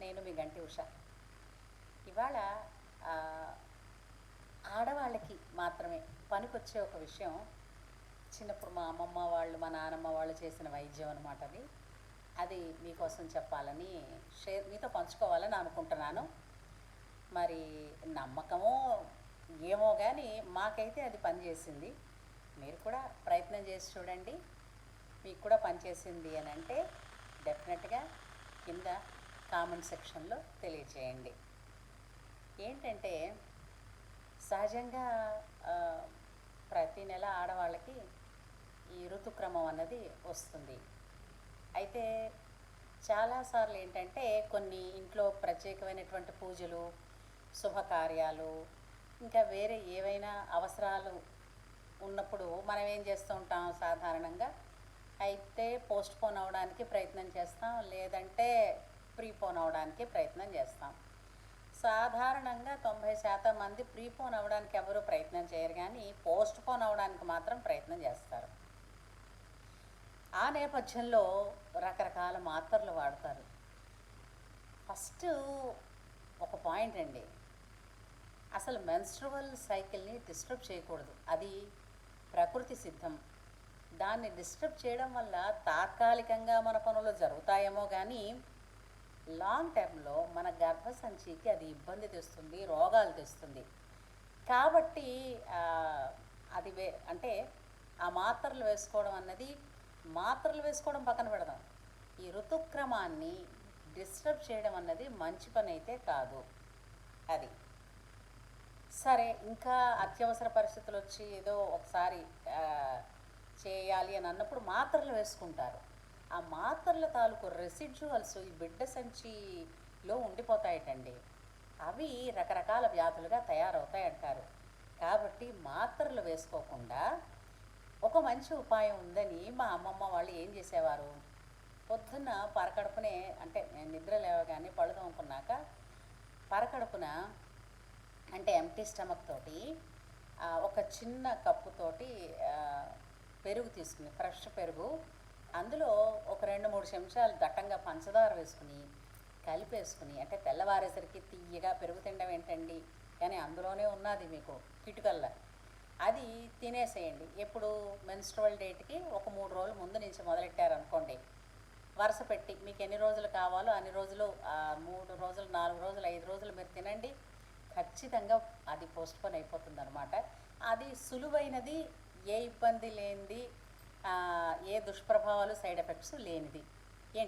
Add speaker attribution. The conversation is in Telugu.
Speaker 1: నేను మీ గంటి ఉష. ఇవాళ ఆడవాళ్ళకి మాత్రమే పనికొచ్చే ఒక విషయం. చిన్నప్పుడు మా అమ్మమ్మ వాళ్ళు, మా నానమ్మ వాళ్ళు చేసిన వైద్యం అనమాట అది. అది మీకోసం చెప్పాలని, మీతో పంచుకోవాలని అనుకుంటున్నాను. మరి నమ్మకమో ఏమో కానీ మాకైతే అది పనిచేసింది. మీరు కూడా ప్రయత్నం చేసి చూడండి. మీకు కూడా పనిచేసింది అని అంటే డెఫినెట్గా కింద కామెంట్ సెక్షన్లో తెలియచేయండి. ఏంటంటే సహజంగా ప్రతి నెల ఆడవాళ్ళకి ఈ ఋతుక్రమం అన్నది వస్తుంది. అయితే చాలాసార్లు ఏంటంటే కొన్ని ఇంట్లో ప్రత్యేకమైనటువంటి పూజలు, శుభకార్యాలు, ఇంకా వేరే ఏవైనా అవసరాలు ఉన్నప్పుడు మనం ఏం చేస్తూ ఉంటాం సాధారణంగా, అయితే పోస్ట్పోన్ అవ్వడానికి ప్రయత్నం చేస్తాం, లేదంటే ప్రీపోన్ అవ్వడానికి ప్రయత్నం చేస్తాం. సాధారణంగా 90% మంది ప్రీపోన్ అవ్వడానికి ఎవరు ప్రయత్నం చేయరు, కానీ పోస్ట్పోన్ అవ్వడానికి మాత్రం ప్రయత్నం చేస్తారు. ఆ నేపథ్యంలో రకరకాల మాత్రలు వాడతారు. ఫస్ట్ ఒక పాయింట్ అండి, అసలు మెన్స్ట్రువల్ సైకిల్ని డిస్టర్బ్ చేయకూడదు. అది ప్రకృతి సిద్ధం. దాన్ని డిస్టర్బ్ చేయడం వల్ల తాత్కాలికంగా మన పనులు జరుగుతాయేమో కానీ లాంగ్ టర్మ్లో మన గర్భసంచికి అది ఇబ్బంది తెస్తుంది, రోగాలు తెస్తుంది. కాబట్టి అది అంటే ఆ మాత్రలు వేసుకోవడం అన్నది, మాత్రలు వేసుకోవడం పక్కన పెడదాం, ఈ ఋతుక్రమాన్ని డిస్టర్బ్ చేయడం అన్నది మంచి పని అయితే కాదు. అది సరే. ఇంకా అత్యవసర పరిస్థితులు వచ్చి ఏదో ఒకసారి చేయాలి అని అన్నప్పుడు మాత్రలు వేసుకుంటారు. ఆ మాత్రల తాలూకు రెసిడ్యువల్స్ ఈ బిడ్డ సంచిలో ఉండిపోతాయటండి. అవి రకరకాల వ్యాధులుగా తయారవుతాయంటారు. కాబట్టి మాత్రలు వేసుకోకుండా ఒక మంచి ఉపాయం ఉందని మా అమ్మమ్మ వాళ్ళు ఏం చేసేవారు, పొద్దున్న పరకడుపునే, అంటే నేను నిద్ర లేవగానే పళ్ళు తోముకున్నాక పరకడుపున, అంటే ఎంటీ స్టమక్ తోటి ఒక చిన్న కప్పుతోటి పెరుగు తీసుకుని, ఫ్రెష్ పెరుగు, అందులో ఒక 2-3 చెంచాలు దట్టంగా పంచదార వేసుకుని కలిపేసుకుని, అంటే తెల్లవారేసరికి తీయగా పెరుగు తినడం ఏంటండి, కానీ అందులోనే ఉన్నది మీకు కిటుకల్లా, అది తినేసేయండి. ఎప్పుడు మెన్స్ట్రువల్ డేట్కి ఒక 3 రోజుల ముందు నుంచి మొదలెట్టారనుకోండి, వరుస పెట్టి మీకు ఎన్ని రోజులు కావాలో అన్ని రోజులు, 3 రోజులు, 4 రోజులు, 5 రోజులు మీరు తినండి. ఖచ్చితంగా అది పోస్ట్పోన్ అయిపోతుంది అనమాట. అది సులువైనది, ఏ ఇబ్బంది లేనిది, ఏ దుష్ప్రభావాలు, సైడ్ ఎఫెక్ట్స్ లేనిది.